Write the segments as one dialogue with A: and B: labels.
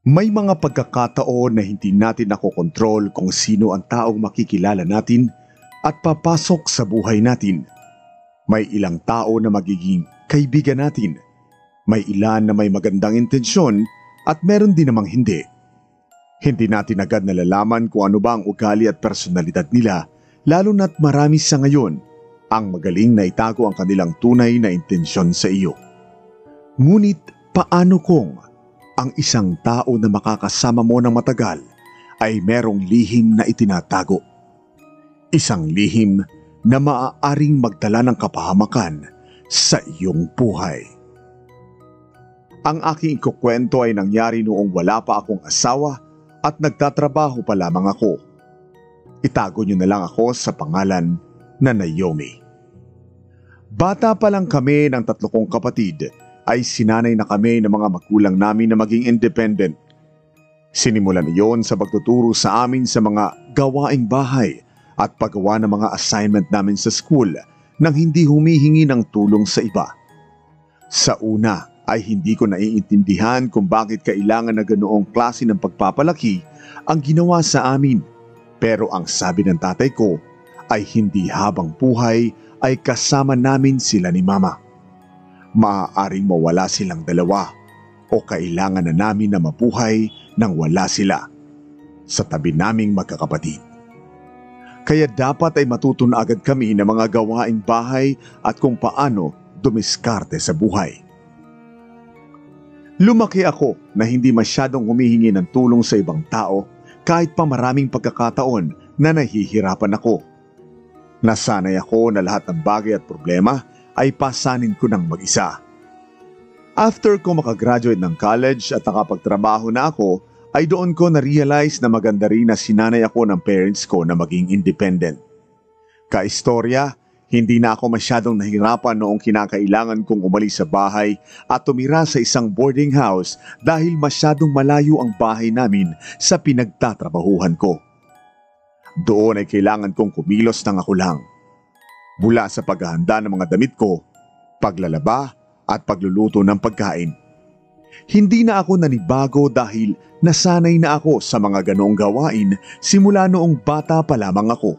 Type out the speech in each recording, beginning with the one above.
A: May mga pagkakataon na hindi natin nakokontrol kung sino ang taong makikilala natin at papasok sa buhay natin. May ilang tao na magiging kaibigan natin. May ilan na may magandang intensyon at meron din namang hindi. Hindi natin agad nalalaman kung ano ba ang ugali at personalidad nila, lalo na't marami sa ngayon ang magaling na itago ang kanilang tunay na intensyon sa iyo. Ngunit paano kung ang isang tao na makakasama mo ng matagal ay merong lihim na itinatago? Isang lihim na maaaring magdala ng kapahamakan sa iyong buhay. Ang aking ikukwento ay nangyari noong wala pa akong asawa at nagtatrabaho pa lamang ako. Itago niyo na lang ako sa pangalan na Naomi. Bata pa lang kami ng 3 kong kapatid ay sinanay na kami ng mga magulang namin na maging independent. Sinimulan iyon sa pagtuturo sa amin sa mga gawaing bahay at paggawa ng mga assignment namin sa school nang hindi humihingi ng tulong sa iba. Sa una ay hindi ko naiintindihan kung bakit kailangan na ganoong klase ng pagpapalaki ang ginawa sa amin. Pero ang sabi ng tatay ko ay hindi habang buhay ay kasama namin sila ni mama. Maaaring mawala silang dalawa o kailangan na namin na mabuhay nang wala sila sa tabi naming magkakapatid. Kaya dapat ay matuto na agad kami ng mga gawaing bahay at kung paano dumiskarte sa buhay. Lumaki ako na hindi masyadong humihingi ng tulong sa ibang tao kahit pa maraming pagkakataon na nahihirapan ako. Nasanay ako na lahat ng bagay at problema ay pasanin ko ng mag-isa. After ko makagraduate ng college at nakapagtrabaho na ako, ay doon ko na-realize na maganda rin na sinanay ako ng parents ko na maging independent. Kaistorya, hindi na ako masyadong nahirapan noong kinakailangan kong umalis sa bahay at tumira sa isang boarding house dahil masyadong malayo ang bahay namin sa pinagtatrabahuhan ko. Doon ay kailangan kong kumilos ng ako lang. Mula sa paghahanda ng mga damit ko, paglalaba at pagluluto ng pagkain. Hindi na ako nanibago dahil nasanay na ako sa mga ganoong gawain simula noong bata pa lamang ako.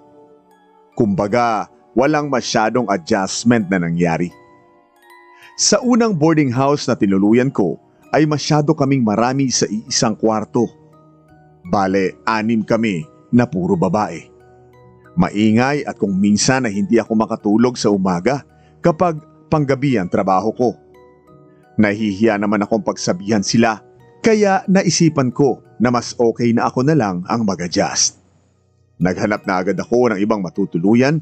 A: Kumbaga, walang masyadong adjustment na nangyari. Sa unang boarding house na tinuluyan ko ay masyado kaming marami sa iisang kwarto. Bale, 6 kami na puro babae. Maingay at kung minsan na hindi ako makatulog sa umaga kapag panggabi ang trabaho ko. Nahihiya naman akong pagsabihan sila kaya naisipan ko na mas okay na ako na lang ang mag-adjust. Naghanap na agad ako ng ibang matutuluyan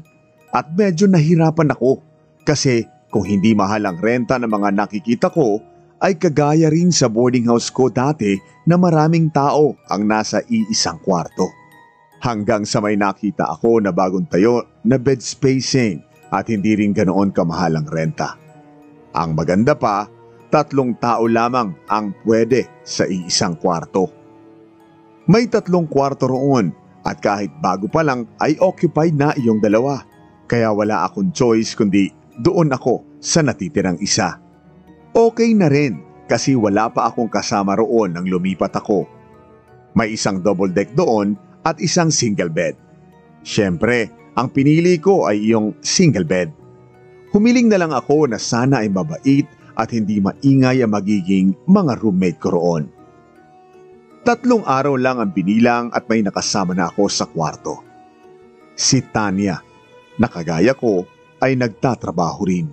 A: at medyo nahirapan ako kasi kung hindi mahal ang renta ng mga nakikita ko ay kagaya rin sa boarding house ko dati na maraming tao ang nasa iisang kwarto. Hanggang sa may nakita ako na bagong tayo na bed spacing at hindi rin ganoon kamahal ang renta. Ang maganda pa, 3 tao lamang ang pwede sa iisang kwarto. May 3 kwarto roon at kahit bago pa lang ay occupied na iyong 2. Kaya wala akong choice kundi doon ako sa natitirang isa. Okay na rin kasi wala pa akong kasama roon nang lumipat ako. May isang double deck doon at isang single bed. Siyempre, ang pinili ko ay iyong single bed. Humiling na lang ako na sana ay mabait at hindi maingay ang magiging mga roommate ko roon. 3 araw lang ang binilang at may nakasama na ako sa kwarto. Si Tanya, na kagaya ko ay nagtatrabaho rin.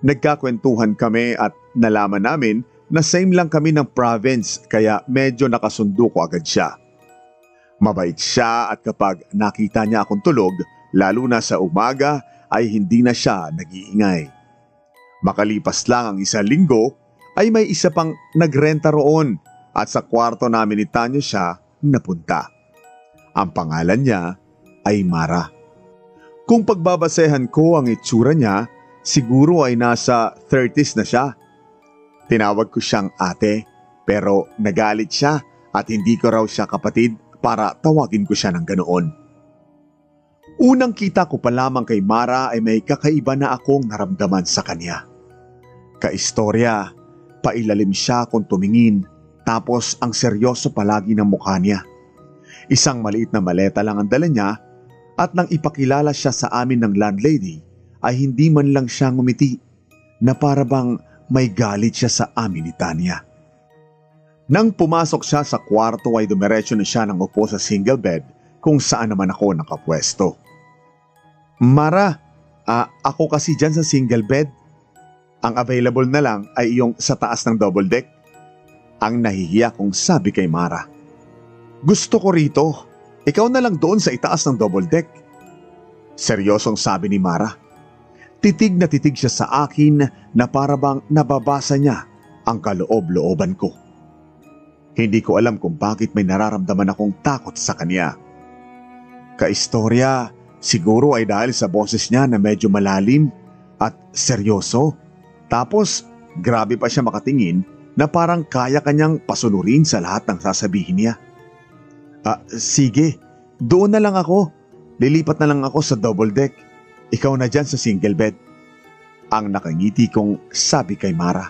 A: Nagkakwentuhan kami at nalaman namin na same lang kami ng province kaya medyo nakasundo ko agad siya. Mabait siya at kapag nakita niya akong tulog, lalo na sa umaga ay hindi na siya nag-iingay. Makalipas lang ang 1 linggo ay may isa pang nagrenta roon at sa kwarto namin ni Tanya siya napunta. Ang pangalan niya ay Mara. Kung pagbabasehan ko ang itsura niya, siguro ay nasa 30s na siya. Tinawag ko siyang ate pero nagalit siya at hindi ko raw siya kapatid para tawagin ko siya ng ganoon. Unang kita ko pa lamang kay Mara ay may kakaiba na akong naramdaman sa kanya. Kaistorya, pailalim siya kung tumingin Tapos ang seryoso palagi ng mukha niya. Isang maliit na maleta lang ang dala niya at nang ipakilala siya sa amin ng landlady ay hindi man lang siya ngumiti na para bang may galit siya sa amin ni Tanya. Nang pumasok siya sa kwarto ay dumiretso na siya ng upo sa single bed kung saan naman ako nakapwesto. Mara, ako kasi dyan sa single bed. Ang available na lang ay yung sa taas ng double deck. Ang nahihiya kong sabi kay Mara. Gusto ko rito. Ikaw na lang doon sa itaas ng double deck. Seryosong sabi ni Mara. Titig na titig siya sa akin na para bang nababasa niya ang kaloob-looban ko. Hindi ko alam kung bakit may nararamdaman akong takot sa kanya. Kaistorya, siguro ay dahil sa boses niya na medyo malalim at seryoso. Tapos grabe pa siya makatingin na parang kaya kanyang pasunurin sa lahat ng sasabihin niya. Sige, doon na lang ako. Lilipat na lang ako sa double deck. Ikaw na dyan sa single bed. Ang nakangiti kong sabi kay Mara.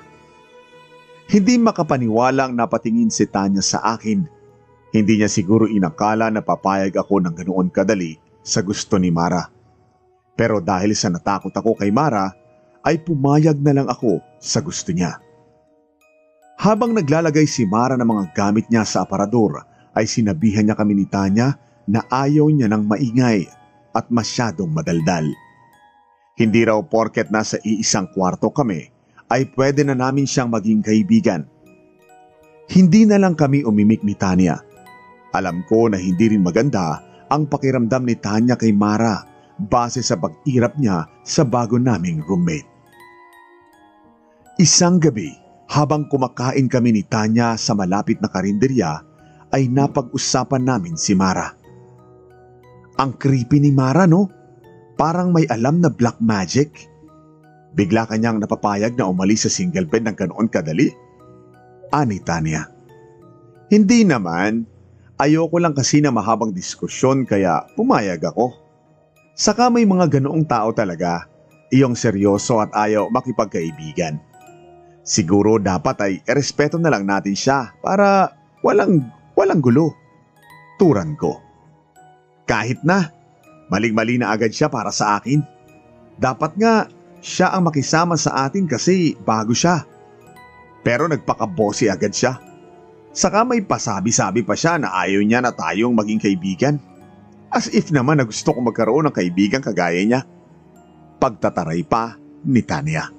A: Hindi makapaniwalang napatingin si Tanya sa akin. Hindi niya siguro inakala na papayag ako ng ganoon kadali sa gusto ni Mara. Pero dahil sa natakot ako kay Mara, ay pumayag na lang ako sa gusto niya. Habang naglalagay si Mara ng mga gamit niya sa aparador, ay sinabihan niya kami ni Tanya na ayaw niya ng maingay at masyadong madaldal. Hindi raw porket nasa iisang kwarto kami ay pwede na namin siyang maging kaibigan. Hindi na lang kami umimik ni Tanya. Alam ko na hindi rin maganda ang pakiramdam ni Tanya kay Mara base sa pag-irap niya sa bago naming roommate. Isang gabi, habang kumakain kami ni Tanya sa malapit na karinderya, ay napag-usapan namin si Mara. Ang creepy ni Mara, no? Parang may alam na black magic. Bigla kanyang napapayag na umalis sa single bed ng ganoon kadali. Ani Tanya. Hindi naman. Ayoko lang kasi na mahabang diskusyon kaya pumayag ako. Saka may mga ganoong tao talaga, iyong seryoso at ayaw makipagkaibigan. Siguro dapat ay erespeto na lang natin siya para walang gulo. Turan ko. Kahit na, maling-mali na agad siya para sa akin. Dapat nga siya ang makisama sa atin kasi bago siya. Pero nagpakabosi agad siya. Saka may pasabi-sabi pa siya na ayaw niya na tayong maging kaibigan. As if naman na gusto ko magkaroon ng kaibigan kagaya niya. Pagtataray pa ni Tanya.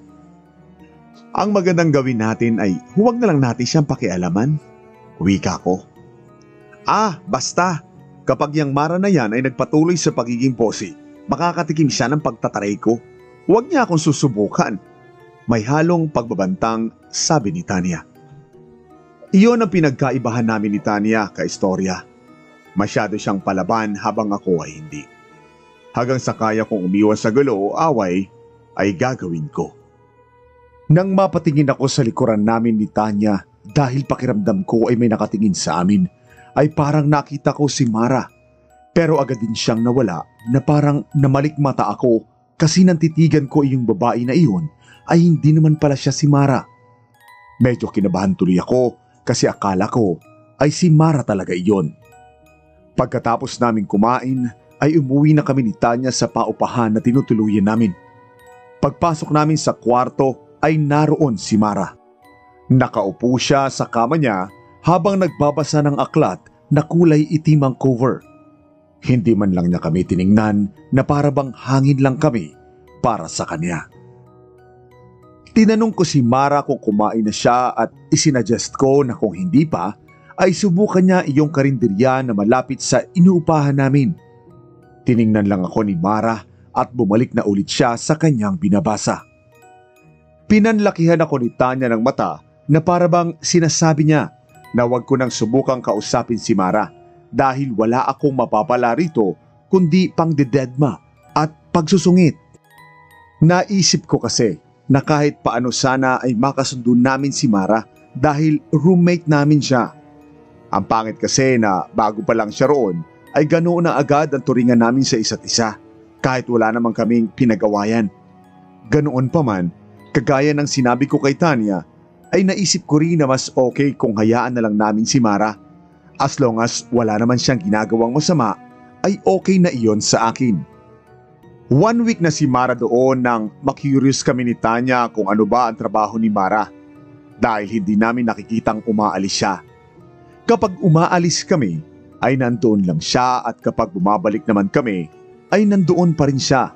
A: Ang magandang gawin natin ay huwag na lang natin siyang pakialaman. Wika ko. Basta. Kapag yung Mara na yan ay nagpatuloy sa pagiging bossy, makakatikim siya ng pagtataray ko. Huwag niya akong susubukan. May halong pagbabantang sabi ni Tanya. Iyon ang pinagkaibahan namin ni Tanya, kaistorya. Masyado siyang palaban habang ako ay hindi. Hanggang sa kaya kong umiwas sa gulo o away, ay gagawin ko. Nang mapatingin ako sa likuran namin ni Tanya dahil pakiramdam ko ay may nakatingin sa amin, ay parang nakita ko si Mara. Pero agad din siyang nawala na parang namalikmata ako kasi nang titigan ko yung babae na iyon ay hindi naman pala siya si Mara. Medyo kinabahan tuloy ako kasi akala ko ay si Mara talaga iyon. Pagkatapos namin kumain ay umuwi na kami ni Tanya sa paupahan na tinutuluyan namin. Pagpasok namin sa kwarto ay naroon si Mara. Nakaupo siya sa kama niya habang nagbabasa ng aklat na kulay itim ang cover. Hindi man lang niya kami tiningnan na para bang hangin lang kami para sa kanya. Tinanong ko si Mara kung kumain na siya at isinadjust ko na kung hindi pa, ay subukan niya iyong karinderya na malapit sa inuupahan namin. Tiningnan lang ako ni Mara at bumalik na ulit siya sa kanyang binabasa. Pinanlakihan ako ni Tanya ng mata na para bang sinasabi niya na wag ko nang subukang kausapin si Mara dahil wala akong mapapala rito kundi pangdededma at pagsusungit. Naisip ko kasi na kahit paano sana ay makasundo namin si Mara dahil roommate namin siya. Ang pangit kasi na bago pa lang siya roon ay ganoon na agad ang turingan namin sa isa't isa kahit wala namang kaming pinagawayan. Ganoon pa man, kagaya ng sinabi ko kay Tanya, ay naisip ko rin na mas okay kung hayaan na lang namin si Mara. As long as wala naman siyang ginagawang masama, ay okay na iyon sa akin. 1 week na si Mara doon nang makurious kami ni Tanya kung ano ba ang trabaho ni Mara dahil hindi namin nakikitang umaalis siya. Kapag umaalis kami ay nandoon lang siya at kapag bumabalik naman kami ay nandoon pa rin siya.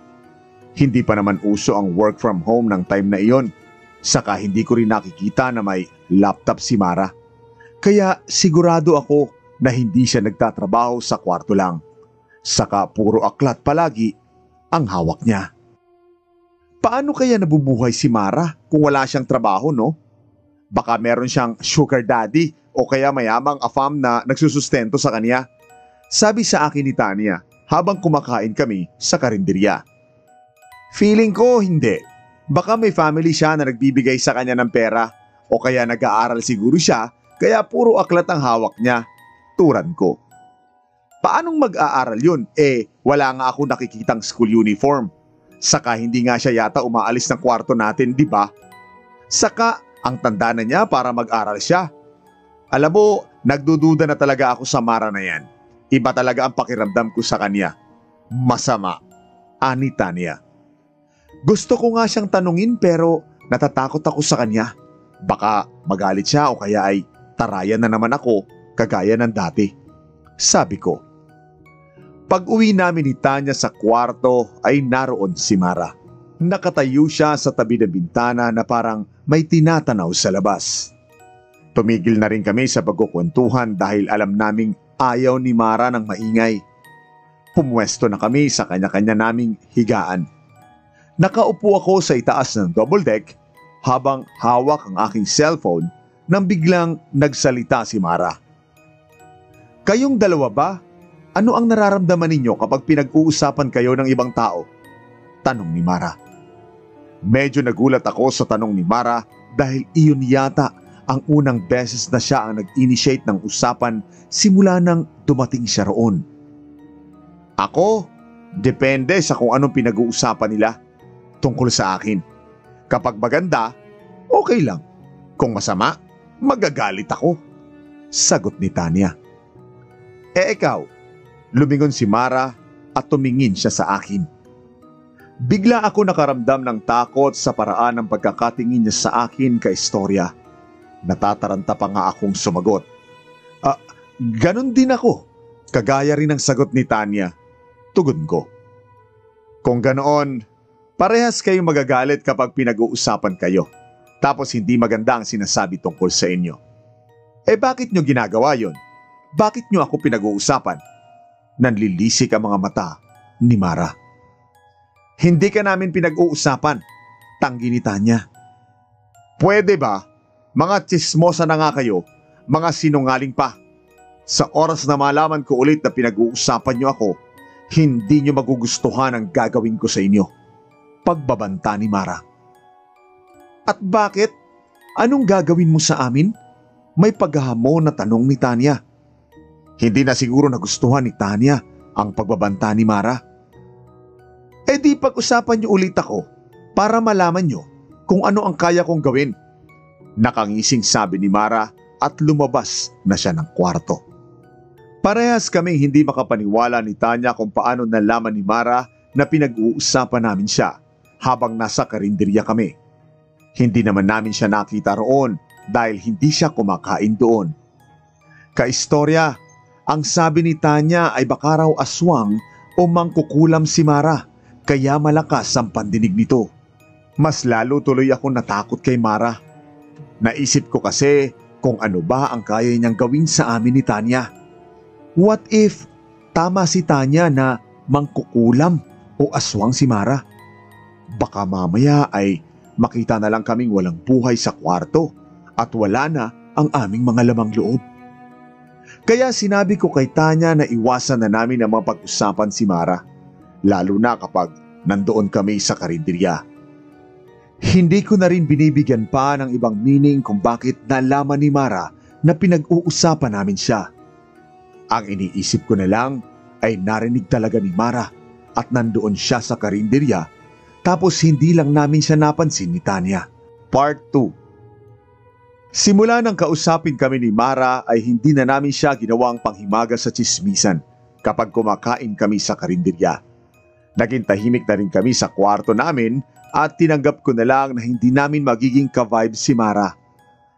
A: Hindi pa naman uso ang work from home ng time na iyon. Saka hindi ko rin nakikita na may laptop si Mara. Kaya sigurado ako na hindi siya nagtatrabaho sa kwarto lang. Saka puro aklat palagi ang hawak niya. Paano kaya nabubuhay si Mara kung wala siyang trabaho, no? Baka meron siyang sugar daddy o kaya mayamang afam na nagsusustento sa kanya. Sabi sa akin ni Tanya habang kumakain kami sa karinderya. Feeling ko hindi. Baka may family siya na nagbibigay sa kanya ng pera o kaya nag-aaral siguro siya kaya puro aklat ang hawak niya. Turan ko. Paanong mag-aaral yun? Wala nga ako nakikitang school uniform. Saka hindi nga siya yata umaalis ng kwarto natin, di ba? Saka ang tanda na niya para mag-aral siya. Alam mo, nagdududa na talaga ako sa Mara na yan. Iba talaga ang pakiramdam ko sa kanya. Masama. Ani Tanya. Gusto ko nga siyang tanungin pero natatakot ako sa kanya. Baka magalit siya o kaya ay tarayan na naman ako kagaya ng dati. Sabi ko. Pag uwi namin ni Tanya sa kwarto ay naroon si Mara. Nakatayo siya sa tabi ng bintana na parang may tinatanaw sa labas. Tumigil na rin kami sa pagkukwentuhan dahil alam naming ayaw ni Mara ng maingay. Pumwesto na kami sa kanya-kanya naming higaan. Nakaupo ako sa itaas ng double deck habang hawak ang aking cellphone nang biglang nagsalita si Mara. Kayong dalawa ba? Ano ang nararamdaman ninyo kapag pinag-uusapan kayo ng ibang tao? Tanong ni Mara. Medyo nagulat ako sa tanong ni Mara dahil iyon yata ang unang beses na siya ang nag-initiate ng usapan simula nang dumating siya roon. Ako? Depende sa kung anong pinag-uusapan nila. Tungkol sa akin. Kapag maganda, okay lang. Kung masama, magagalit ako. Sagot ni Tanya. Ikaw, lumingon si Mara at tumingin siya sa akin. Bigla ako nakaramdam ng takot sa paraan ng pagkakatingin niya sa akin ka istorya. Natataranta pa nga akong sumagot. Ganon din ako. Kagaya rin ang sagot ni Tanya. Tugon ko. Kung ganoon, parehas kayong magagalit kapag pinag-uusapan kayo. Tapos hindi maganda ang sinasabi tungkol sa inyo. Bakit nyo ginagawa yon? Bakit nyo ako pinag-uusapan? Nanlilisik ang mga mata ni Mara. Hindi ka namin pinag-uusapan, tanggi ni Tanya. Pwede ba? Mga tsismosa na nga kayo, mga sinungaling pa. Sa oras na malaman ko ulit na pinag-uusapan nyo ako, hindi nyo magugustuhan ang gagawin ko sa inyo. Pagbabanta ni Mara. At bakit? Anong gagawin mo sa amin? May paghahamon na tanong ni Tanya. Hindi na siguro nagustuhan ni Tanya ang pagbabanta ni Mara. Di pag-usapan niyo ulit ako para malaman niyo kung ano ang kaya kong gawin. Nakangising sabi ni Mara at lumabas na siya ng kwarto. Parehas kaming hindi makapaniwala ni Tanya kung paano nalaman ni Mara na pinag-uusapan namin siya habang nasa karinderya kami. Hindi naman namin siya nakita roon dahil hindi siya kumakain doon. Kaistorya, ang sabi ni Tanya ay baka raw aswang o mangkukulam si Mara kaya malakas ang pandinig nito. Mas lalo tuloy ako natakot kay Mara. Naisip ko kasi kung ano ba ang kaya niyang gawin sa amin ni Tanya. What if tama si Tanya na mangkukulam o aswang si Mara? Baka mamaya ay makita na lang kaming walang buhay sa kwarto at wala na ang aming mga lamang loob. Kaya sinabi ko kay Tanya na iwasan na namin ang mapag-usapan si Mara, lalo na kapag nandoon kami sa karinderya. Hindi ko na rin binibigyan pa ng ibang meaning kung bakit nalaman ni Mara na pinag-uusapan namin siya. Ang iniisip ko na lang ay narinig talaga ni Mara at nandoon siya sa karinderya tapos hindi lang namin siya napansin ni Tanya. Part 2. Simula nang kausapin kami ni Mara ay hindi na namin siya ginawang panghimaga sa tsismisan kapag kumakain kami sa karinderya. Naging tahimik na rin kami sa kwarto namin at tinanggap ko na lang na hindi namin magiging ka-vibe si Mara.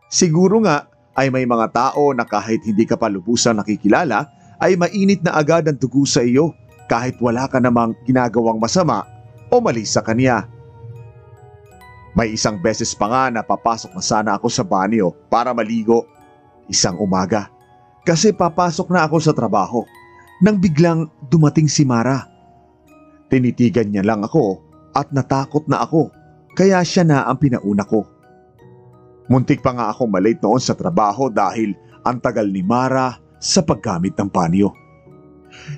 A: Siguro nga ay may mga tao na kahit hindi ka pa lubusang nakikilala ay mainit na agad ang dugo sa iyo kahit wala ka namang ginagawang masama o mali sa kanya. May isang beses pa nga na papasok na sana ako sa banyo para maligo. Isang umaga. Kasi papasok na ako sa trabaho nang biglang dumating si Mara. Tinitigan niya lang ako at natakot na ako kaya siya na ang pinauna ko. Muntik pa nga akong malate noon sa trabaho dahil ang tagal ni Mara sa paggamit ng banyo.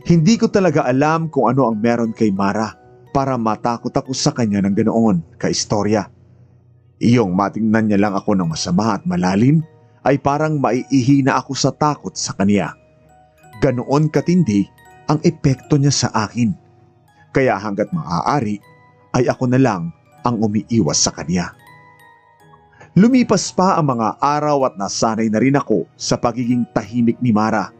A: Hindi ko talaga alam kung ano ang meron kay Mara para matakot ako sa kanya ng ganoon kaistorya. Iyong matingnan niya lang ako ng masama at malalim ay parang maiihi na ako sa takot sa kanya. Ganoon katindi ang epekto niya sa akin. Kaya hanggat maaari ay ako na lang ang umiiwas sa kanya. Lumipas pa ang mga araw at nasanay na rin ako sa pagiging tahimik ni Mara.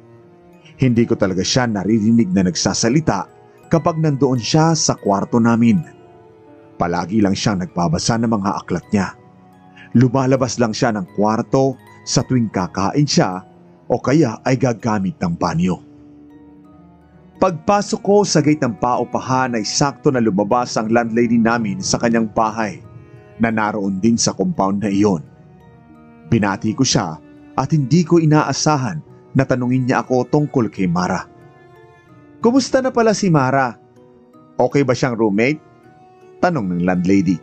A: Hindi ko talaga siya naririnig na nagsasalita kapag nandoon siya sa kwarto namin. Palagi lang siyang nagbabasa ng mga aklat niya. Lumalabas lang siya ng kwarto sa tuwing kakain siya o kaya ay gagamit ng banyo. Pagpasok ko sa gate ng paupahan ay sakto na lumabas ang landlady namin sa kanyang bahay na naroon din sa compound na iyon. Binati ko siya at hindi ko inaasahan na tanungin niya ako tungkol kay Mara. Kumusta na pala si Mara? Okay ba siyang roommate? Tanong ng landlady.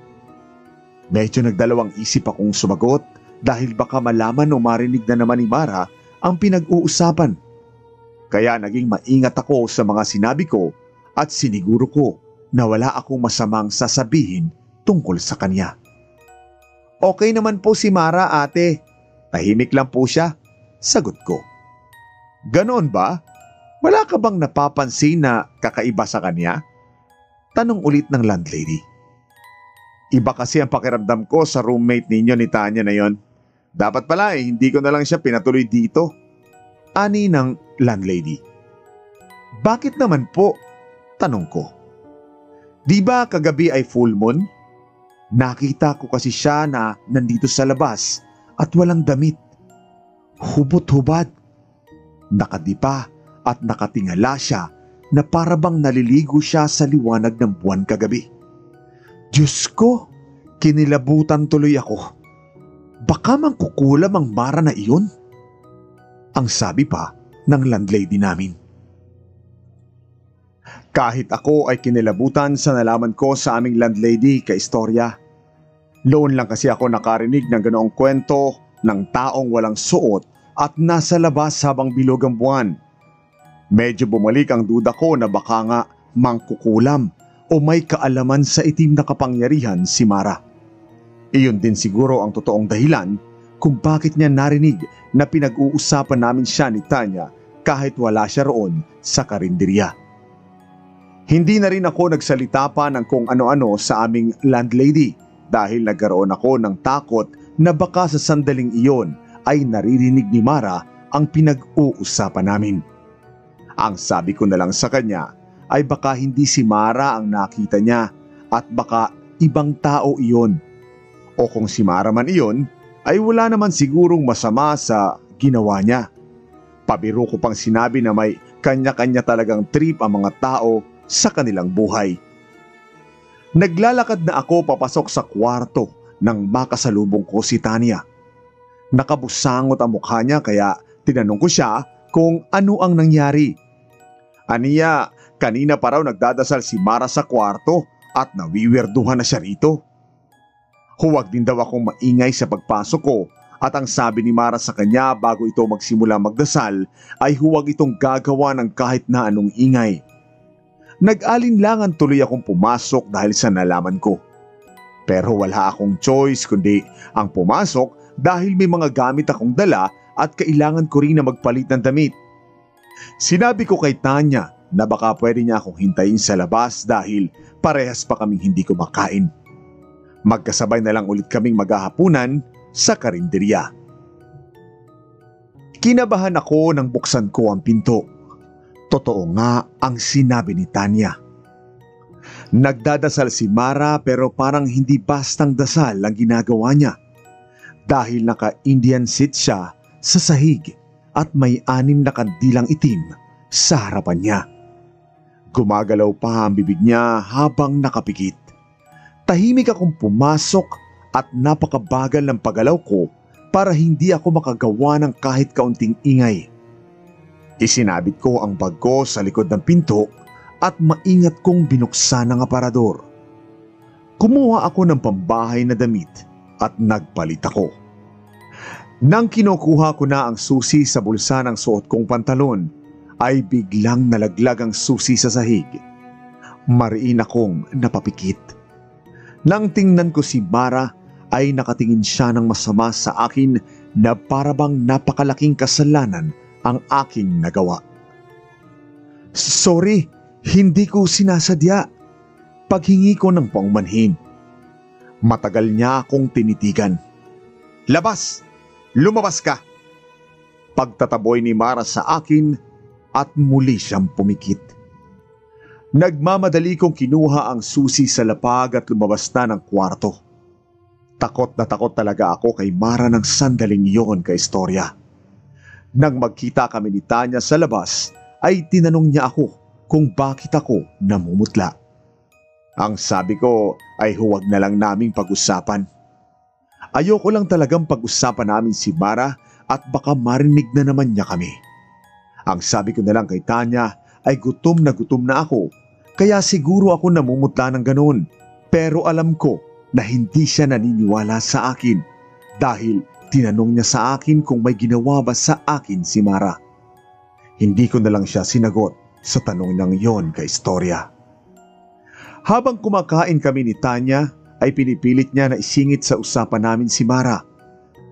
A: Medyo nagdalawang isip akong sumagot dahil baka malaman o marinig na naman ni Mara ang pinag-uusapan. Kaya naging maingat ako sa mga sinabi ko at siniguro ko na wala akong masamang sasabihin tungkol sa kanya. Okay naman po si Mara, ate. Tahimik lang po siya, sagot ko. Ganon ba? Wala ka bang napapansin na kakaiba sa kanya? Tanong ulit ng landlady. Iba kasi ang pakiramdam ko sa roommate ninyo ni Tanya na yon. Dapat pala hindi ko na lang siya pinatuloy dito. Ani ng landlady. Bakit naman po? Tanong ko. Di ba kagabi ay full moon? Nakita ko kasi siya na nandito sa labas at walang damit. Hubot-hubad. Nakadipa at nakatingala siya na parabang naliligo siya sa liwanag ng buwan kagabi. Diyos ko, kinilabutan tuloy ako. Baka mangkukulam ang Mara na iyon? Ang sabi pa ng landlady namin. Kahit ako ay kinilabutan sa nalaman ko sa aming landlady kaistorya. Noon lang kasi ako nakarinig ng ganoong kwento ng taong walang suot at nasa labas habang bilog ang buwan. Medyo bumalik ang duda ko na baka nga mangkukulam o may kaalaman sa itim na kapangyarihan si Mara. Iyon din siguro ang totoong dahilan kung bakit niya narinig na pinag-uusapan namin siya ni Tanya kahit wala siya roon sa karinderya. Hindi na rin ako nagsalita pa ng kung ano-ano sa aming landlady dahil nagkaroon ako ng takot na baka sa sandaling iyon ay naririnig ni Mara ang pinag-uusapan namin. Ang sabi ko na lang sa kanya ay baka hindi si Mara ang nakita niya at baka ibang tao iyon. O kung si Mara man iyon, ay wala naman sigurong masama sa ginawa niya. Pabiro ko pang sinabi na may kanya-kanya talagang trip ang mga tao sa kanilang buhay. Naglalakad na ako papasok sa kwarto nang makasalubong ko si Tanya. Nakabusangot ang mukha niya kaya tinanong ko siya kung ano ang nangyari. Aniya, kanina pa raw nagdadasal si Mara sa kwarto at nawiwirduhan na siya rito. Huwag din daw akong maingay sa pagpasok ko at ang sabi ni Mara sa kanya bago ito magsimula magdasal ay huwag itong gagawa ng kahit na anong ingay. Nag-alinlangan tuloy akong pumasok dahil sa nalaman ko. Pero wala akong choice kundi ang pumasok dahil may mga gamit akong dala at kailangan ko rin na magpalit ng damit. Sinabi ko kay Tanya na baka pwede niya akong hintayin sa labas dahil parehas pa kaming hindi kumakain. Magkasabay na lang ulit kaming maghahapunan sa karinderya. Kinabahan ako nang buksan ko ang pinto. Totoo nga ang sinabi ni Tanya. Nagdadasal si Mara pero parang hindi bastang dasal ang ginagawa niya. Dahil naka-Indian seat siya sa sahig at may 6 na kandilang itim sa harapan niya. Gumagalaw pa ang bibig niya habang nakapikit. Tahimik akong pumasok at napakabagal ng paggalaw ko para hindi ako makagawa ng kahit kaunting ingay. Isinabit ko ang bag ko sa likod ng pinto at maingat kong binuksan ang aparador. Kumuha ako ng pambahay na damit at nagpalit ako. Nang kinukuha ko na ang susi sa bulsa ng suot kong pantalon, ay biglang nalaglag ang susi sa sahig. Mariin akong napapikit. Nang tingnan ko si Mara, ay nakatingin siya ng masama sa akin na parabang napakalaking kasalanan ang aking nagawa. Sorry, hindi ko sinasadya. Paghingi ko ng paumanhin. Matagal niya akong tinitigan. Labas! Lumabas ka! Pagtataboy ni Mara sa akin at muli siyang pumikit. Nagmamadali kong kinuha ang susi sa lapag at lumabas na ng kwarto. Takot na takot talaga ako kay Mara ng sandaling iyon kaistorya. Nang magkita kami ni Tanya sa labas, ay tinanong niya ako kung bakit ako namumutla. Ang sabi ko ay huwag na lang naming pag-usapan. Ayoko lang talagang pag-usapan namin si Mara at baka marinig na naman niya kami. Ang sabi ko na lang kay Tanya ay gutom na ako, kaya siguro ako namumutla ng ganun. Pero alam ko na hindi siya naniniwala sa akin dahil tinanong niya sa akin kung may ginawa ba sa akin si Mara. Hindi ko na lang siya sinagot sa tanong niyang yon kaistorya. Habang kumakain kami ni Tanya, ay pinipilit niya na isingit sa usapan namin si Mara.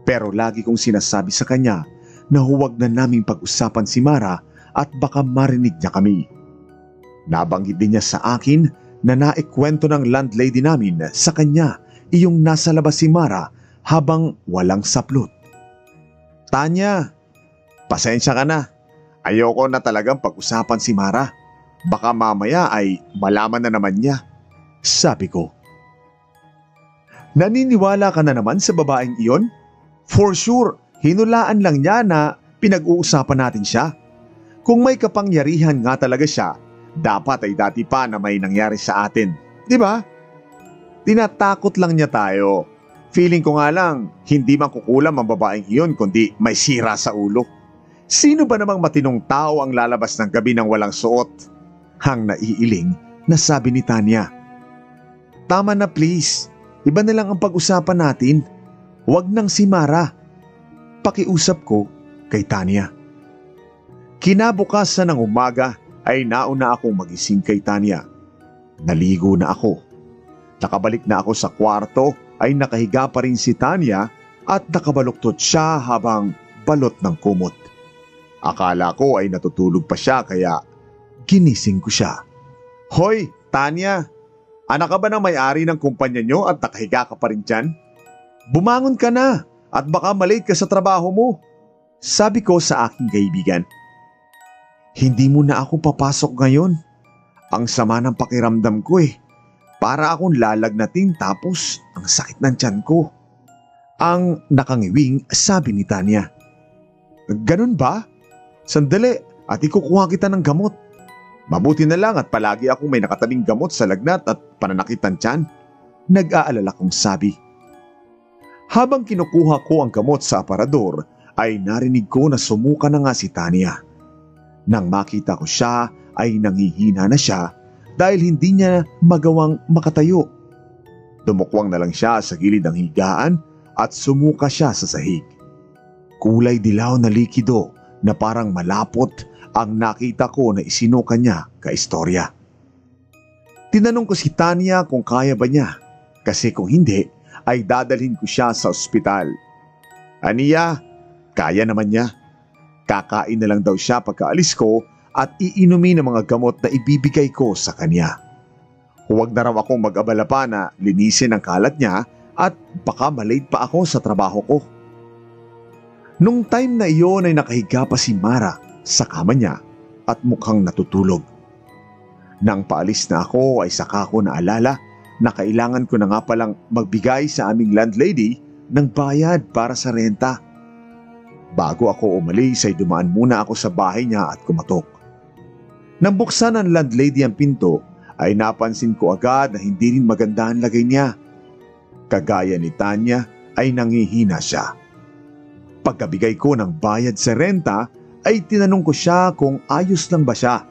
A: Pero lagi kong sinasabi sa kanya na huwag na naming pag-usapan si Mara at baka marinig niya kami. Nabanggit din niya sa akin na naikwento ng landlady namin sa kanya iyong nasa labas si Mara habang walang saplot. Tanya, pasensya ka na. Ayoko na talagang pag-usapan si Mara. Baka mamaya ay malaman na naman niya, sabi ko. Naniniwala ka na naman sa babaeng iyon? For sure, hinulaan lang niya na pinag-uusapan natin siya. Kung may kapangyarihan nga talaga siya, dapat ay dati pa na may nangyari sa atin. Di ba? Tinatakot lang niya tayo. Feeling ko nga lang, hindi man kukulam ang babaeng iyon kundi may sira sa ulo. Sino ba namang matinong tao ang lalabas ng gabi ng walang suot? Hang naiiling na sabi ni Tanya. Tama na please, iba na lang ang pag-usapan natin. Huwag nang si Mara. Pakiusap ko kay Tanya. Kinabukasan ng umaga ay nauna akong magising kay Tanya. Naligo na ako. Nakabalik na ako sa kwarto ay nakahiga pa rin si Tanya at nakabaluktot siya habang balot ng kumot. Akala ko ay natutulog pa siya kaya ginising ko siya. Hoy, Tanya! Anak ka ba ng may-ari ng kumpanya nyo at nakahiga ka pa rin dyan? Bumangon ka na at baka malate ka sa trabaho mo, sabi ko sa aking kaibigan. Hindi mo na ako papasok ngayon. Ang sama ng pakiramdam ko eh. Para akong lalagnating tapos ang sakit ng tiyan ko. Ang nakangiwing sabi ni Tanya. Ganun ba? Sandali at ikukuha kita ng gamot. Mabuti na lang at palagi akong may nakatabing gamot sa lagnat at pananakit ng tiyan. Nag-aalala kong sabi. Habang kinukuha ko ang gamot sa aparador ay narinig ko na sumuka na nga si Tanya. Nang makita ko siya ay nangihina na siya dahil hindi niya magawang makatayo. Dumukwang na lang siya sa gilid ng higaan at sumuka siya sa sahig. Kulay dilaw na likido na parang malapot ang nakita ko na isinuka niya kaistorya. Tinanong ko si Tanya kung kaya ba niya kasi kung hindi ay dadalhin ko siya sa ospital. Aniya, kaya naman niya. Kakain na lang daw siya pagkaalis ko at iinumin ang mga gamot na ibibigay ko sa kanya. Huwag na raw akong mag-abala pa na linisin ang kalat niya at baka malate pa ako sa trabaho ko. Nung time na iyon ay nakahiga pa si Mara sa kama niya at mukhang natutulog. Nang paalis na ako ay saka ko naalala na kailangan ko na nga palang magbigay sa aming landlady ng bayad para sa renta. Bago ako umalis ay dumaan muna ako sa bahay niya at kumatok. Nang buksan ng landlady ang pinto ay napansin ko agad na hindi rin maganda ang lagay niya. Kagaya ni Tanya ay nangihina siya. Pagkabigay ko ng bayad sa renta ay tinanong ko siya kung ayos lang ba siya.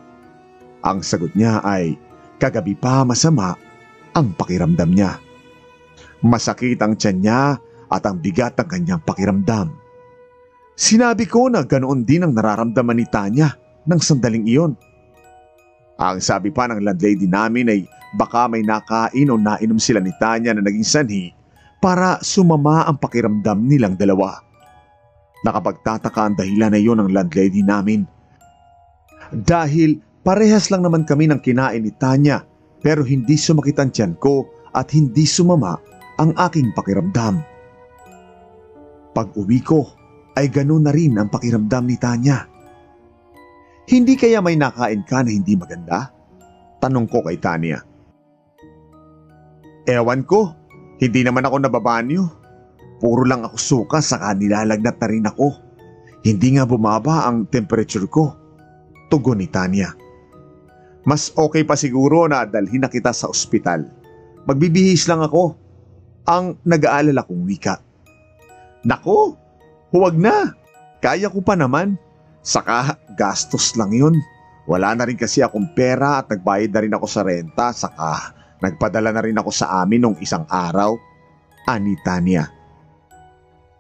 A: Ang sagot niya ay kagabi pa masama ang pakiramdam niya. Masakit ang tiyan niya at ang bigat ng kanyang pakiramdam. Sinabi ko na ganoon din ang nararamdaman ni Tanya ng sandaling iyon. Ang sabi pa ng landlady namin ay baka may nakain o nainom sila ni Tanya na naging sanhi para sumama ang pakiramdam nilang dalawa. Nakapagtataka ang dahilan na iyon ng landlady namin. Dahil parehas lang naman kami ng kinain ni Tanya pero hindi sumakit ang tiyan ko at hindi sumama ang aking pakiramdam. Pag-uwi ko ay ganoon na rin ang pakiramdam ni Tanya. Hindi kaya may nakain ka na hindi maganda? Tanong ko kay Tanya. Ewan ko, hindi naman ako nababanyo. Puro lang ako suka saka nilalagnat na rin ako. Hindi nga bumaba ang temperature ko. Tugon ni Tanya. Mas okay pa siguro na dalhin na kita sa ospital. Magbibihis lang ako. Ang nag-aalala kong wika. Nako, huwag na. Kaya ko pa naman. Saka gastos lang yun. Wala na rin kasi akong pera at nagbayad na rin ako sa renta. Saka nagpadala na rin ako sa amin nung isang araw. Ani Tanya.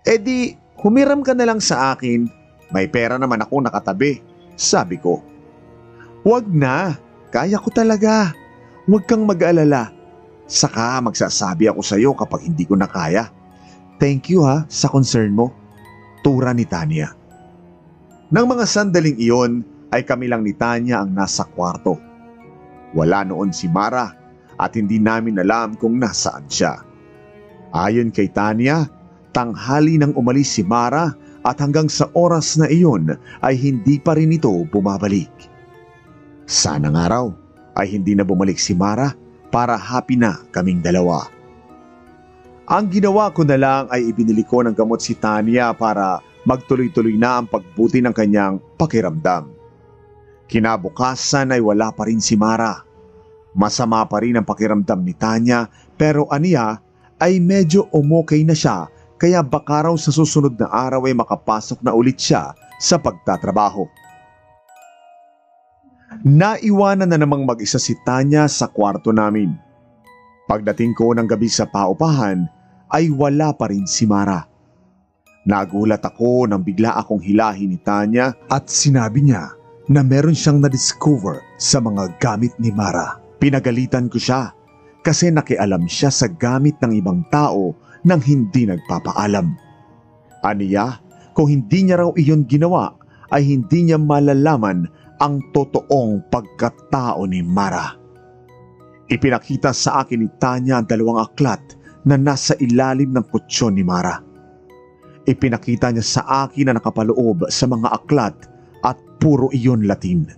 A: E di, humiram ka na lang sa akin. May pera naman ako nakatabi. Sabi ko. Huwag na. Kaya ko talaga. Huwag kang mag-alala. Saka magsasabi ako sa iyo kapag hindi ko na kaya. Thank you ha sa concern mo. Tura ni Tanya. Nang mga sandaling iyon ay kami lang ni Tanya ang nasa kwarto. Wala noon si Mara at hindi namin alam kung nasaan siya. Ayon kay Tanya, tanghali nang umalis si Mara at hanggang sa oras na iyon ay hindi pa rin ito bumabalik. Sana nga raw ay hindi na bumalik si Mara para happy na kaming dalawa. Ang ginawa ko na lang ay ibinili ko ng gamot si Tanya para magtuloy-tuloy na ang pagbuti ng kanyang pakiramdam. Kinabukasan ay wala pa rin si Mara. Masama pa rin ang pakiramdam ni Tanya pero aniya ay medyo umokay na siya kaya baka raw sa susunod na araw ay makapasok na ulit siya sa pagtatrabaho. Naiwanan na namang mag-isa si Tanya sa kwarto namin. Pagdating ko ng gabi sa paupahan ay wala pa rin si Mara. Nagulat ako nang bigla akong hilahin ni Tanya at sinabi niya na meron siyang na-discover sa mga gamit ni Mara. Pinagalitan ko siya kasi nakialam siya sa gamit ng ibang tao nang hindi nagpapaalam. Aniya, kung hindi niya raw iyon ginawa ay hindi niya malalaman ang totoong pagkatao ni Mara. Ipinakita sa akin ni Tanya ang dalawang aklat na nasa ilalim ng kutsyon ni Mara. Ipinakita niya sa akin na nakapaloob sa mga aklat at puro iyon Latin.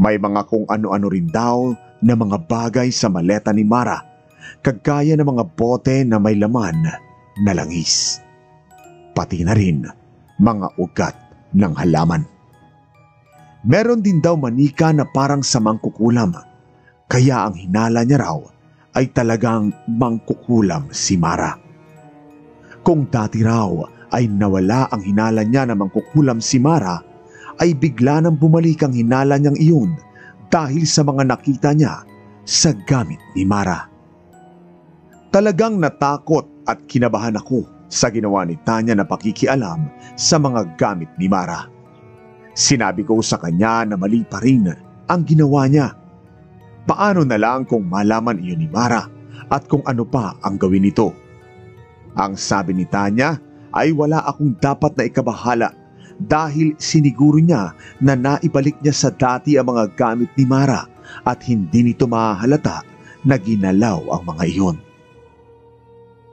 A: May mga kung ano-ano rin daw na mga bagay sa maleta ni Mara, kagaya ng mga bote na may laman na langis. Pati na rin mga ugat ng halaman. Meron din daw manika na parang sa mangkukulam, kaya ang hinala niya raw ay talagang mangkukulam si Mara. Kung dati raw ay nawala ang hinala niya na mangkukulam si Mara, ay bigla nang bumalik ang hinala niyang iyon dahil sa mga nakita niya sa gamit ni Mara. Talagang natakot at kinabahan ako sa ginawa ni Tanya na pakikialam sa mga gamit ni Mara. Sinabi ko sa kanya na mali pa rin ang ginawa niya. Paano na lang kung malaman iyon ni Mara at kung ano pa ang gawin nito? Ang sabi ni Tanya ay wala akong dapat na ikabahala dahil siniguro niya na naibalik niya sa dati ang mga gamit ni Mara at hindi nito mahalata na ginalaw ang mga iyon.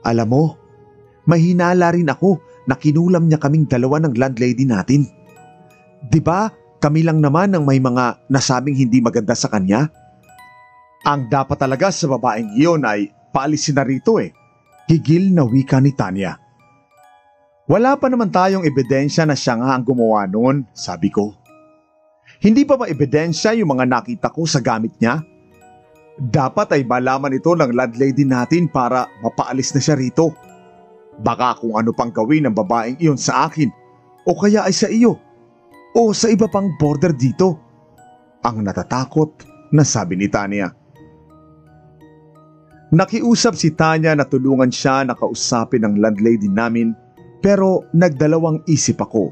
A: Alam mo, may hinala rin ako na kinulam niya kaming dalawa ng landlady natin. Di ba kami lang naman ang may mga nasabing hindi maganda sa kanya? Ang dapat talaga sa babaeng iyon ay paalisin na rito eh. Higil na wika ni Tanya. Wala pa naman tayong ebidensya na siya nga ang gumawa noon, sabi ko. Hindi pa ba ebidensya yung mga nakita ko sa gamit niya? Dapat ay malaman ito ng landlady natin para mapaalis na siya rito. Baka kung ano pang gawin ng babaeng iyon sa akin o kaya ay sa iyo o sa iba pang border dito. Ang natatakot na sabi ni Tanya. Nakiusap si Tanya na tulungan siya na kausapin ng landlady namin pero nagdalawang isip ako.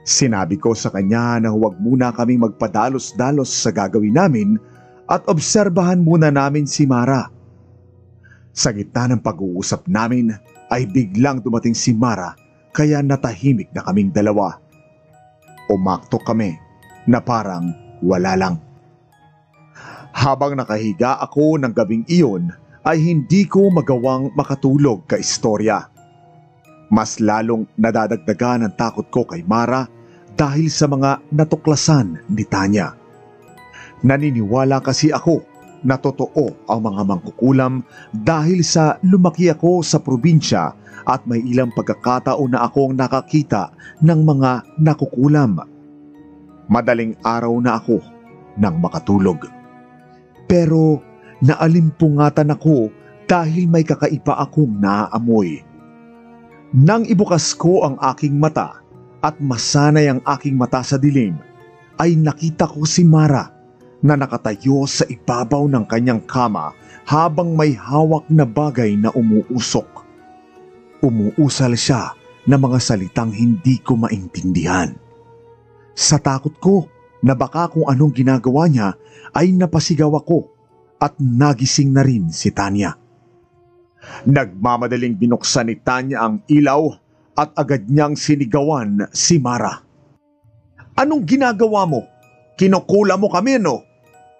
A: Sinabi ko sa kanya na huwag muna kaming magpadalos-dalos sa gagawin namin at obserbahan muna namin si Mara. Sa gitna ng pag-uusap namin ay biglang dumating si Mara kaya natahimik na kaming dalawa. Umakto kami na parang wala lang. Habang nakahiga ako ng gabing iyon ay hindi ko magawang makatulog ka istorya. Mas lalong nadadagdagan ang takot ko kay Mara dahil sa mga natuklasan ni Tanya. Naniniwala kasi ako na totoo ang mga mangkukulam dahil sa lumaki ako sa probinsya at may ilang pagkakataon na akong nakakita ng mga nakukulam. Madaling araw na ako nang makatulog. Pero naalimpungatan ako dahil may kakaiba akong naaamoy. Nang ibukas ko ang aking mata at masanay ang aking mata sa dilim, ay nakita ko si Mara na nakatayo sa ibabaw ng kanyang kama habang may hawak na bagay na umuusok. Umuusal siya ng mga salitang hindi ko maintindihan. Sa takot ko na baka kung anong ginagawa niya ay napasigaw ako at nagising na rin si Tanya. Nagmamadaling binuksan ni Tanya ang ilaw at agad niyang sinigawan si Mara. Anong ginagawa mo? Kinukula mo kami, no?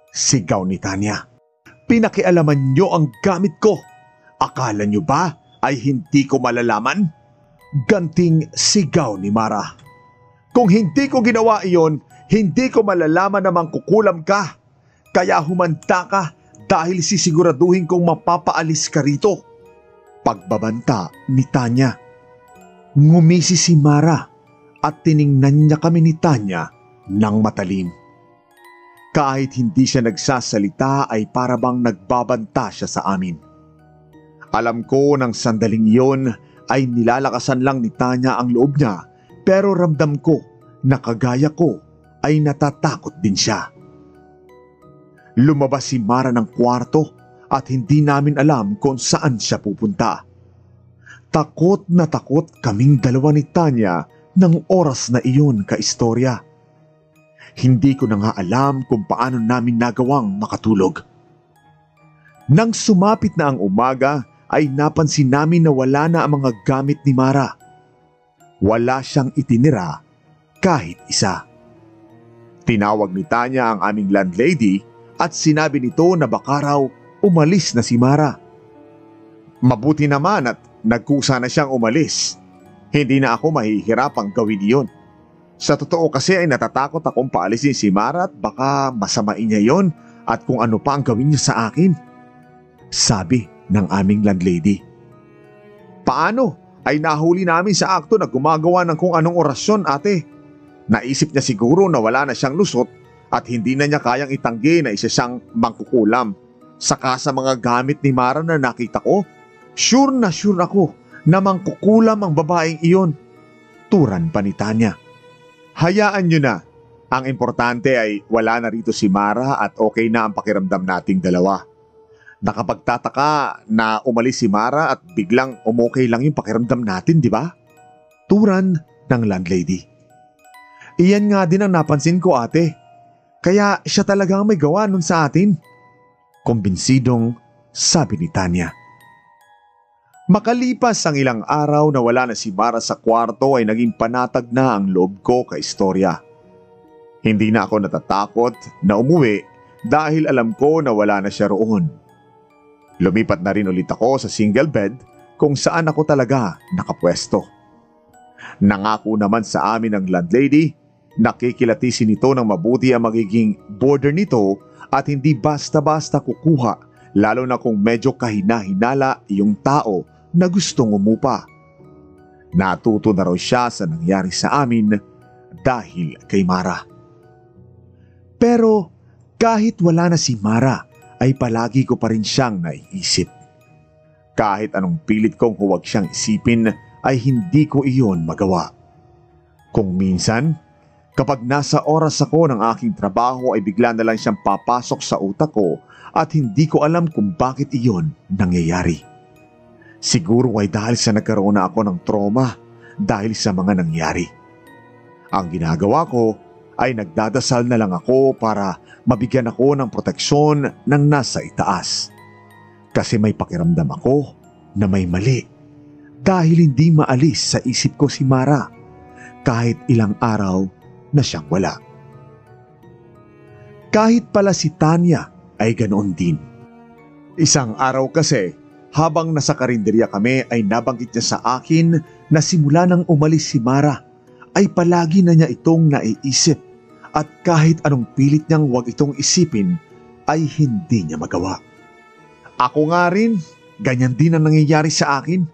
A: Sigaw ni Tanya. Pinakialaman niyo ang gamit ko. Akala niyo ba ay hindi ko malalaman? Ganting sigaw ni Mara. Kung hindi ko ginawa iyon, hindi ko malalaman na mangkukulam ka. Kaya humanda ka dahil sisiguraduhin kong mapapaalis ka rito. Pagbabanta ni Tanya. Ngumisi si Mara at tiningnan niya kami ni Tanya ng matalim. Kahit hindi siya nagsasalita ay parabang nagbabanta siya sa amin. Alam ko ng sandaling iyon ay nilalakasan lang ni Tanya ang loob niya pero ramdam ko na kagaya ko ay natatakot din siya. Lumabas si Mara ng kwarto at hindi namin alam kung saan siya pupunta. Takot na takot kaming dalawa ni Tanya ng oras na iyon kaistorya. Hindi ko na nga alam kung paano namin nagawang makatulog. Nang sumapit na ang umaga ay napansin namin na wala na ang mga gamit ni Mara. Wala siyang itinira kahit isa. Tinawag ni Tanya ang aming landlady at sinabi nito na baka raw umalis na si Mara. Mabuti naman at nagkusa na siyang umalis. Hindi na ako mahihirapang gawin iyon. Sa totoo kasi ay natatakot akong paalisin si Mara at baka masamain niya yon at kung ano pa ang gawin niya sa akin. Sabi ng aming landlady. Paano? Ay nahuli namin sa akto na gumagawa ng kung anong orasyon, ate. Naisip niya siguro na wala na siyang lusot at hindi na niya kayang itanggi na isa siyang mangkukulam. Saka sa mga gamit ni Mara na nakita ko, sure na sure ako na mangkukulam ang babaeng iyon. Turan pa ni Tanya. Hayaan niyo na. Ang importante ay wala na rito si Mara at okay na ang pakiramdam nating dalawa. Nakapagtataka na umalis si Mara at biglang umokay lang yung pakiramdam natin, di ba? Turan ng landlady. Iyan nga din ang napansin ko, ate. Kaya siya talaga ang may gawa nun sa atin. Kumbinsidong sabi ni Tanya. Makalipas ang ilang araw na wala na si Mara sa kwarto ay naging panatag na ang loob ko kaistorya. Hindi na ako natatakot na umuwi dahil alam ko na wala na siya roon. Lumipat na rin ulit ako sa single bed kung saan ako talaga nakapwesto. Nangako naman sa amin ng landlady, nakikilatisin nito ng mabuti ang magiging border nito at hindi basta-basta kukuha, lalo na kung medyo kahina-hinala yung tao na gustong umupa. Natuto na raw siya sa nangyari sa amin dahil kay Mara. Pero kahit wala na si Mara, ay palagi ko pa rin siyang naiisip. Kahit anong pilit kong huwag siyang isipin, ay hindi ko iyon magawa. Kung minsan, kapag nasa oras ako ng aking trabaho ay bigla na lang siyang papasok sa utak ko at hindi ko alam kung bakit iyon nangyayari. Siguro ay dahil sa nagkaroon na ako ng trauma dahil sa mga nangyari. Ang ginagawa ko ay nagdadasal na lang ako para mabigyan ako ng proteksyon ng nasa itaas. Kasi may pakiramdam ako na may mali dahil hindi maalis sa isip ko si Mara kahit ilang araw na siyang wala. Kahit pala si Tanya ay ganoon din. Isang araw kasi, habang nasa karinderya kami ay nabanggit niya sa akin na simula nang umalis si Mara ay palagi na niya itong naiisip at kahit anong pilit niyang huwag itong isipin ay hindi niya magawa. Ako nga rin, ganyan din ang nangyayari sa akin.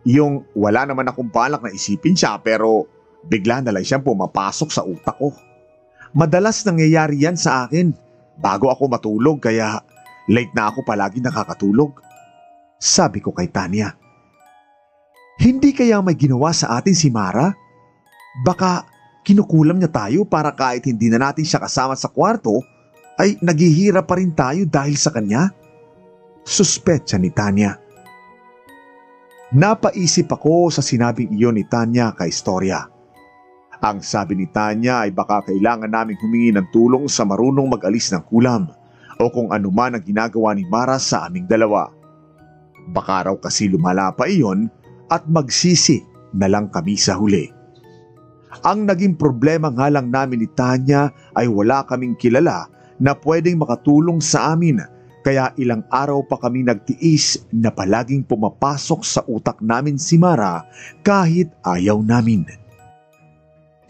A: Yung wala naman akong balak na isipin siya pero bigla na lang siyang pumapasok sa utak ko. Madalas nangyayari yan sa akin bago ako matulog kaya late na ako palagi nakakatulog. Sabi ko kay Tanya. Hindi kaya may ginawa sa atin si Mara? Baka kinukulam niya tayo para kahit hindi na natin siya kasama sa kwarto ay naghihirap pa rin tayo dahil sa kanya? Suspetsa ni Tanya. Napaisip ako sa sinabing iyon ni Tanya kay Storya. Ang sabi ni Tanya ay baka kailangan naming humingi ng tulong sa marunong mag-alis ng kulam o kung anuman ang ginagawa ni Mara sa aming dalawa. Baka raw kasi lumala pa iyon at magsisi na lang kami sa huli. Ang naging problema nga lang namin ni Tanya ay wala kaming kilala na pwedeng makatulong sa amin kaya ilang araw pa kami nagtiis na palaging pumapasok sa utak namin si Mara kahit ayaw namin.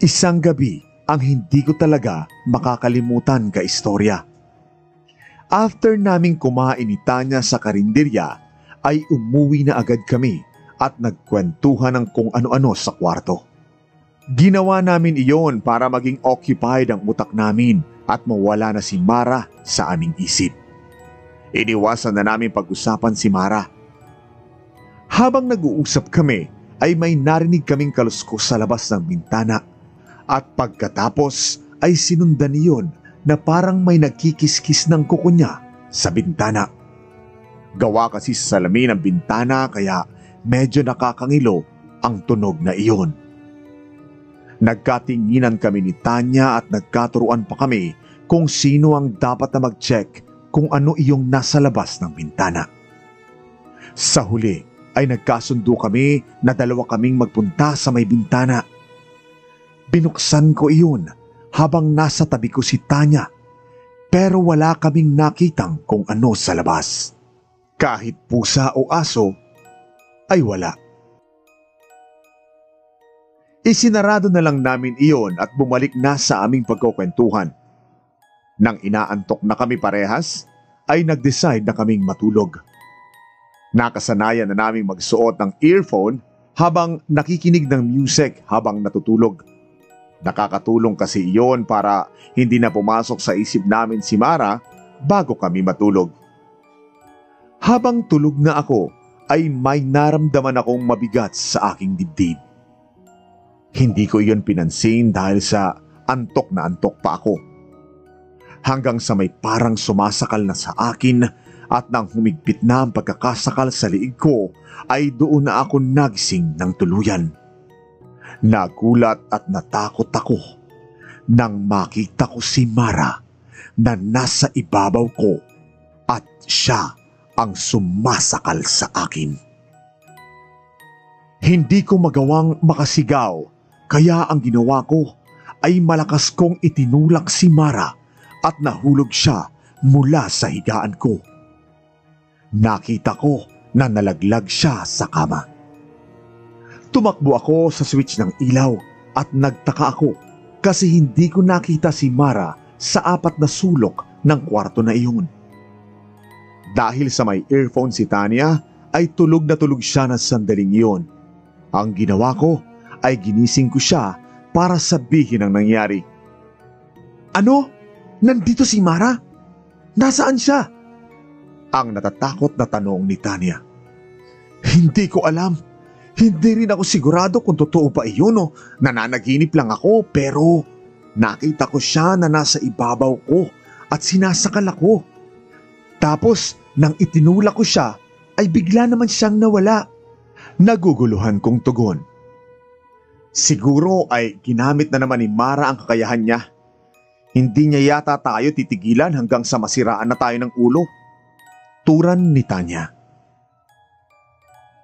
A: Isang gabi ang hindi ko talaga makakalimutan ka istorya. After naming kumain ni Tanya sa karinderya ay umuwi na agad kami at nagkwentuhan ng kung ano-ano sa kwarto. Ginawa namin iyon para maging occupied ang utak namin at mawala na si Mara sa aming isip. Iniwasan na namin pag-usapan si Mara. Habang nag-uusap kami ay may narinig kaming kaluskos sa labas ng bintana at pagkatapos ay sinundan niyon na parang may nagkikiskis ng kuko niya sa bintana. Gawa kasi sa salamin ng bintana kaya medyo nakakangilo ang tunog na iyon. Nagkatinginan kami ni Tanya at nagkaturuan pa kami kung sino ang dapat na mag-check kung ano iyong nasa labas ng bintana. Sa huli ay nagkasundo kami na dalawa kaming magpunta sa may bintana. Binuksan ko iyon habang nasa tabi ko si Tanya pero wala kaming nakitang kung ano sa labas. Kahit pusa o aso ay wala. Isinarado na lang namin iyon at bumalik na sa aming pagkukwentuhan. Nang inaantok na kami parehas, ay nag-decide na kaming matulog. Nakasanayan na naming magsuot ng earphone habang nakikinig ng music habang natutulog. Nakakatulong kasi iyon para hindi na pumasok sa isip namin si Mara bago kami matulog. Habang tulog na ako, ay may naramdaman akong mabigat sa aking dibdib. Hindi ko iyon pinansin dahil sa antok na antok pa ako. Hanggang sa may parang sumasakal na sa akin at nang humigpit na ang pagkakasakal sa liig ko ay doon na ako nagising ng tuluyan. Nagulat at natakot ako nang makita ko si Mara na nasa ibabaw ko at siya ang sumasakal sa akin. Hindi ko magawang makasigaw kaya ang ginawa ko ay malakas kong itinulak si Mara at nahulog siya mula sa higaan ko. Nakita ko na nalaglag siya sa kama. Tumakbo ako sa switch ng ilaw at nagtaka ako kasi hindi ko nakita si Mara sa 4 na sulok ng kwarto na iyon. Dahil sa may earphone si Tanya ay tulog na tulog siya ng sandaling iyon. Ang ginawa ko ay ginising ko siya para sabihin ang nangyari. Ano? Nandito si Mara? Nasaan siya? Ang natatakot na tanong ni Tanya. Hindi ko alam. Hindi rin ako sigurado kung totoo ba iyon o nananaginip lang ako, pero nakita ko siya na nasa ibabaw ko at sinasakal ako. Tapos nang itinulak ko siya ay bigla naman siyang nawala. Naguguluhan kong tugon. Siguro ay ginamit na naman ni Mara ang kakayahan niya. Hindi niya yata tayo titigilan hanggang sa masiraan na tayo ng ulo. Turan ni Tanya.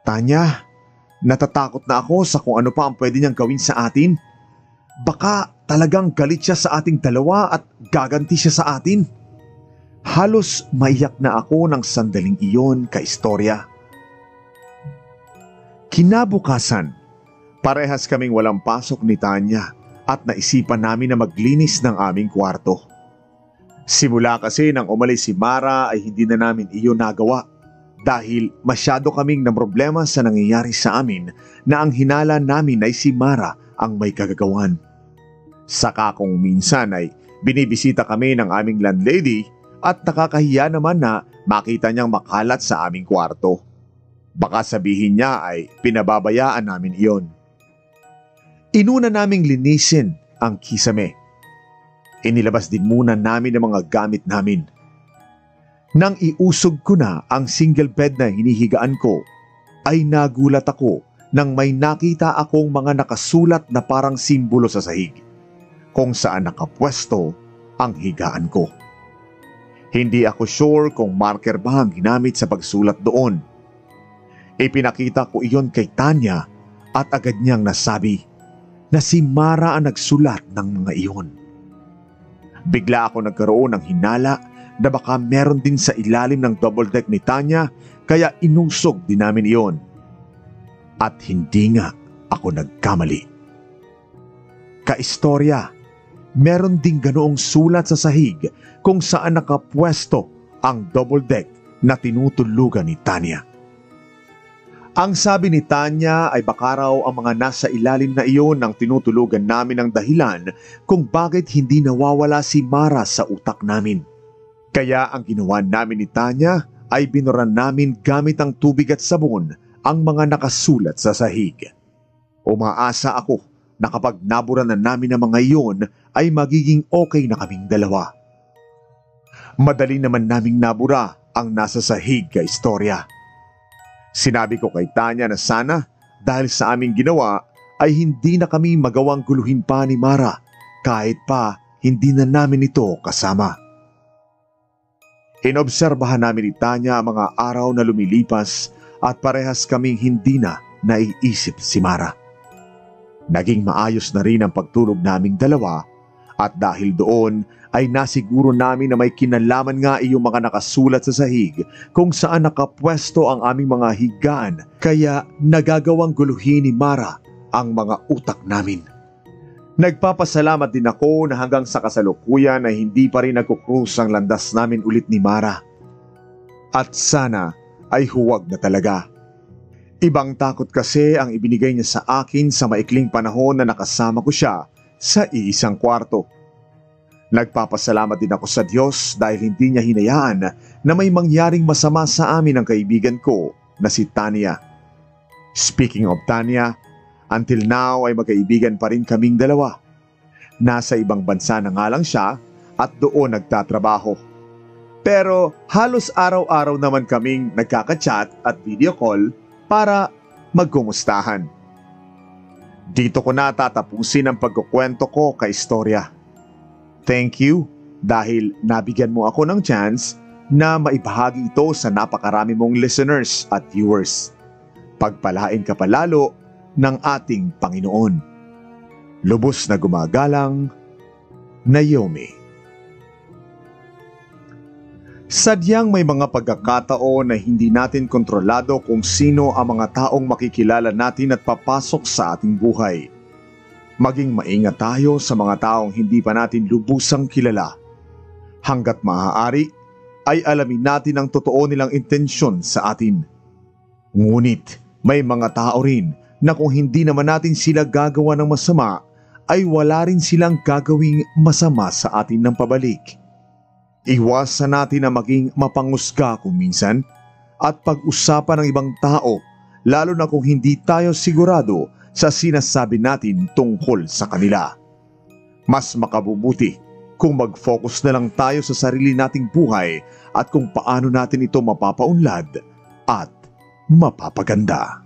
A: Tanya, natatakot na ako sa kung ano pa ang pwede niyang gawin sa atin. Baka talagang galit siya sa ating dalawa at gaganti siya sa atin. Halos maiyak na ako ng sandaling iyon kaistorya. Kinabukasan, parehas kaming walang pasok ni Tanya at naisipan namin na maglinis ng aming kwarto. Simula kasi nang umalis si Mara ay hindi na namin iyon nagawa dahil masyado kaming namroblema sa nangyayari sa amin na ang hinala namin ay si Mara ang may kagagawan. Saka kung minsan ay binibisita kami ng aming landlady at nakakahiya naman na makita niyang makalat sa aming kwarto. Baka sabihin niya ay pinababayaan namin iyon. Inuna naming linisin ang kisame. Inilabas din muna namin ang mga gamit namin. Nang iusog ko na ang single bed na hinihigaan ko, ay nagulat ako nang may nakita akong mga nakasulat na parang simbolo sa sahig, kung saan nakapwesto ang higaan ko. Hindi ako sure kung marker ba ang ginamit sa pagsulat doon. Ipinakita ko iyon kay Tanya at agad niyang nasabi na si Mara ang nagsulat ng mga iyon. Bigla ako nagkaroon ng hinala na baka meron din sa ilalim ng double deck ni Tanya kaya inusog din namin iyon. At hindi nga ako nagkamali. Kaistorya, meron ding ganoong sulat sa sahig kung saan nakapwesto ang double deck na tinutulugan ni Tanya. Ang sabi ni Tanya ay baka raw ang mga nasa ilalim na iyon ang tinutulugan namin ang dahilan kung bakit hindi nawawala si Mara sa utak namin. Kaya ang ginawa namin ni Tanya ay binuran namin gamit ang tubig at sabon ang mga nakasulat sa sahig. Umaasa ako na kapag naburan na namin ang mga iyon ay magiging okay na kaming dalawa. Madali naman naming nabura ang nasa sahig kaistorya. Sinabi ko kay Tanya na sana dahil sa aming ginawa ay hindi na kami magawang guluhin pa ni Mara kahit pa hindi na namin ito kasama. Inobserbahan namin ni Tanya ang mga araw na lumilipas at parehas kaming hindi na naiisip si Mara. Naging maayos na rin ang pagtulog naming dalawa at dahil doon ay nasiguro namin na may kinalaman nga iyong mga nakasulat sa sahig kung saan nakapwesto ang aming mga higaan kaya nagagawang guluhin ni Mara ang mga utak namin. Nagpapasalamat din ako na hanggang sa kasalukuyan ay hindi pa rin nagkukrus ang landas namin ulit ni Mara. At sana ay huwag na talaga. Ibang takot kasi ang ibinigay niya sa akin sa maikling panahon na nakasama ko siya sa iisang kwarto. Nagpapasalamat din ako sa Diyos dahil hindi niya hinayaan na may mangyaring masama sa amin ang kaibigan ko na si Tanya. Speaking of Tanya, until now ay magkaibigan pa rin kaming dalawa. Nasa ibang bansa na nga lang siya at doon nagtatrabaho. Pero halos araw-araw naman kaming nagkaka-chat at video call para magkumustahan. Dito ko na tatapusin ang pagkukwento ko kay istorya. Thank you dahil nabigyan mo ako ng chance na maibahagi ito sa napakarami mong listeners at viewers. Pagpalain ka palalo ng ating Panginoon. Lubos na gumagalang, Naomi. Sadyang may mga pagkakataon na hindi natin kontrolado kung sino ang mga taong makikilala natin at papasok sa ating buhay. Maging maingat tayo sa mga taong hindi pa natin lubusang kilala. Hanggat maaari, ay alamin natin ang totoo nilang intensyon sa atin. Ngunit may mga tao rin na kung hindi naman natin sila gagawa ng masama, ay wala rin silang gagawing masama sa atin ng pabalik. Iwasan natin na maging mapangusga kung minsan at pag-usapan ng ibang tao, lalo na kung hindi tayo sigurado sa sinasabi natin tungkol sa kanila. Mas makabubuti kung mag-focus na lang tayo sa sarili nating buhay at kung paano natin ito mapapaunlad at mapapaganda.